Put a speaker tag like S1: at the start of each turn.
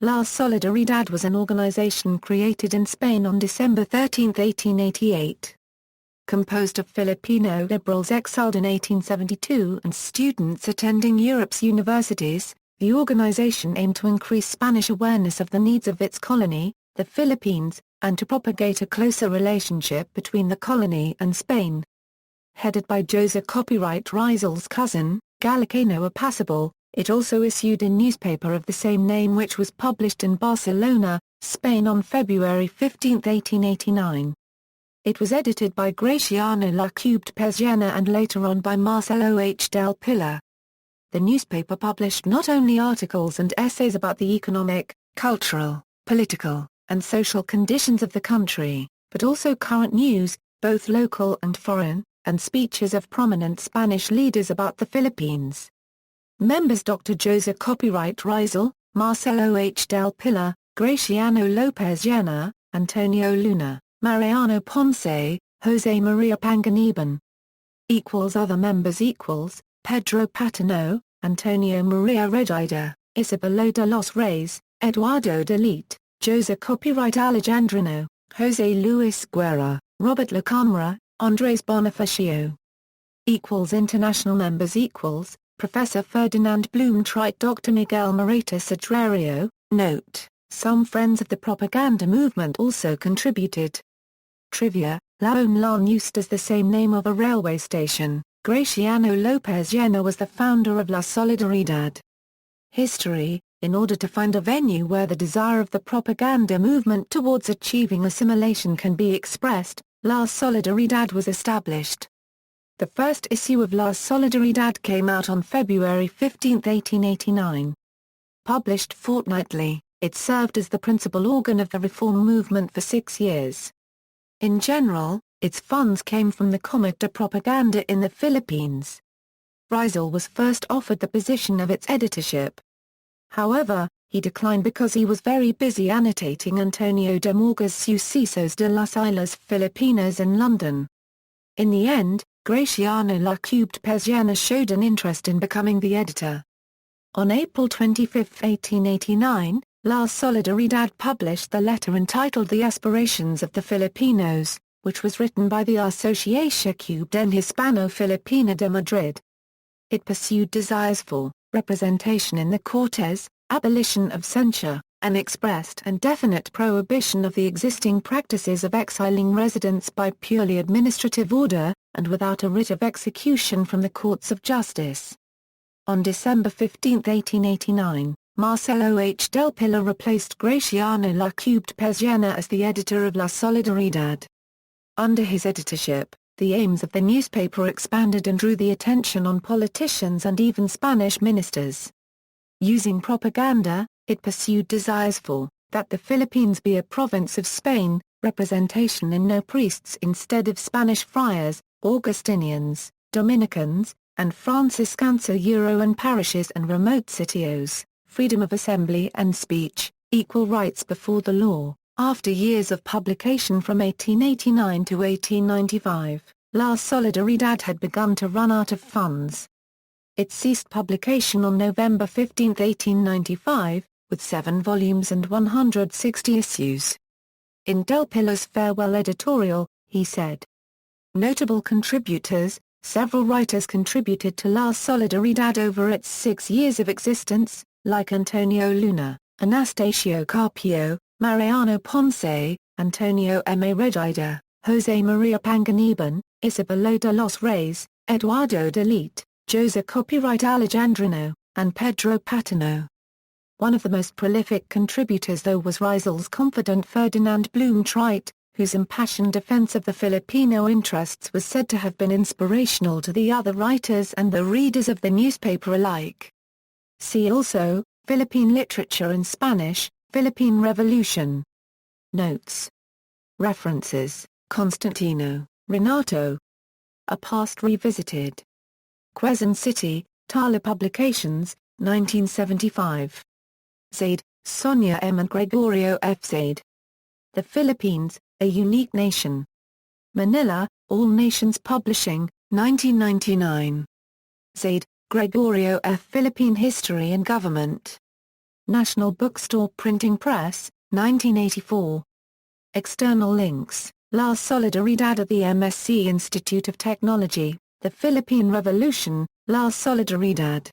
S1: La Solidaridad was an organization created in Spain on December 13, 1888. Composed of Filipino liberals exiled in 1872 and students attending Europe's universities, the organization aimed to increase Spanish awareness of the needs of its colony, the Philippines, and to propagate a closer relationship between the colony and Spain. Headed by José Rizal's cousin, Galicano Apacible, it also issued a newspaper of the same name which was published in Barcelona, Spain on February 15, 1889. It was edited by Graciano López Jaena and later on by Marcelo H. del Pilar. The newspaper published not only articles and essays about the economic, cultural, political, and social conditions of the country, but also current news, both local and foreign, and speeches of prominent Spanish leaders about the Philippines. Members Dr. José Rizal, Marcelo H. del Pilar, Graciano López Jaena, Antonio Luna, Mariano Ponce, José María Panganiban. Other members Pedro Patino, Antonio María Regida, Isabel de los Reyes, Eduardo Delite, José Alejandrino, José Luis Guerra, Robert La Cámara, Andrés Bonifacio. International members Professor Ferdinand Blumentritt, Dr. Miguel Moreta Sagrario. Note, some friends of the propaganda movement also contributed. Trivia, La Unión used as the same name of a railway station. Graciano López Jaena was the founder of La Solidaridad. History, in order to find a venue where the desire of the propaganda movement towards achieving assimilation can be expressed, La Solidaridad was established. The first issue of La Solidaridad came out on February 15, 1889. Published fortnightly, it served as the principal organ of the reform movement for 6 years. In general, its funds came from the Comité de Propaganda in the Philippines. Rizal was first offered the position of its editorship. However, he declined because he was very busy annotating Antonio de Morga's Sucesos de las Islas Filipinas in London. In the end, Graciano López Jaena showed an interest in becoming the editor. On April 25, 1889, La Solidaridad published the letter entitled The Aspirations of the Filipinos, which was written by the Asociación Cubana Hispano-Filipina de Madrid. It pursued desires for representation in the Cortes, abolition of censure, and expressed and definite prohibition of the existing practices of exiling residents by purely administrative order, and without a writ of execution from the courts of justice. On December 15, 1889, Marcelo H. del Pilar replaced Graciano López Jaena as the editor of La Solidaridad. Under his editorship, the aims of the newspaper expanded and drew the attention on politicians and even Spanish ministers. Using propaganda, it pursued desires for, that the Philippines be a province of Spain, representation in no priests instead of Spanish friars, Augustinians, Dominicans, and Franciscans and parishes and remote sitios, freedom of assembly and speech, equal rights before the law. After years of publication from 1889 to 1895, La Solidaridad had begun to run out of funds. It ceased publication on November 15, 1895, with 7 volumes and 160 issues. In Del Pilar's farewell editorial, he said, "Notable contributors, several writers contributed to La Solidaridad over its 6 years of existence, like Antonio Luna, Anastasio Carpio, Mariano Ponce, Antonio M. Regida, José María Panganiban, Isabel de los Reyes, Eduardo Delite, José Alejandrino, and Pedro Patino." One of the most prolific contributors though was Rizal's confidant Ferdinand Blumentritt, whose impassioned defense of the Filipino interests was said to have been inspirational to the other writers and the readers of the newspaper alike. See also, Philippine literature in Spanish, Philippine Revolution. Notes. References, Constantino, Renato. A Past Revisited. Quezon City, Tala Publications, 1975. Zaid, Sonia M. and Gregorio F. Zaid. The Philippines, A Unique Nation. Manila, All Nations Publishing, 1999. Zaid, Gregorio F. Philippine History and Government. National Bookstore Printing Press, 1984. External links: La Solidaridad at the MSc Institute of Technology, the Philippine Revolution, La Solidaridad.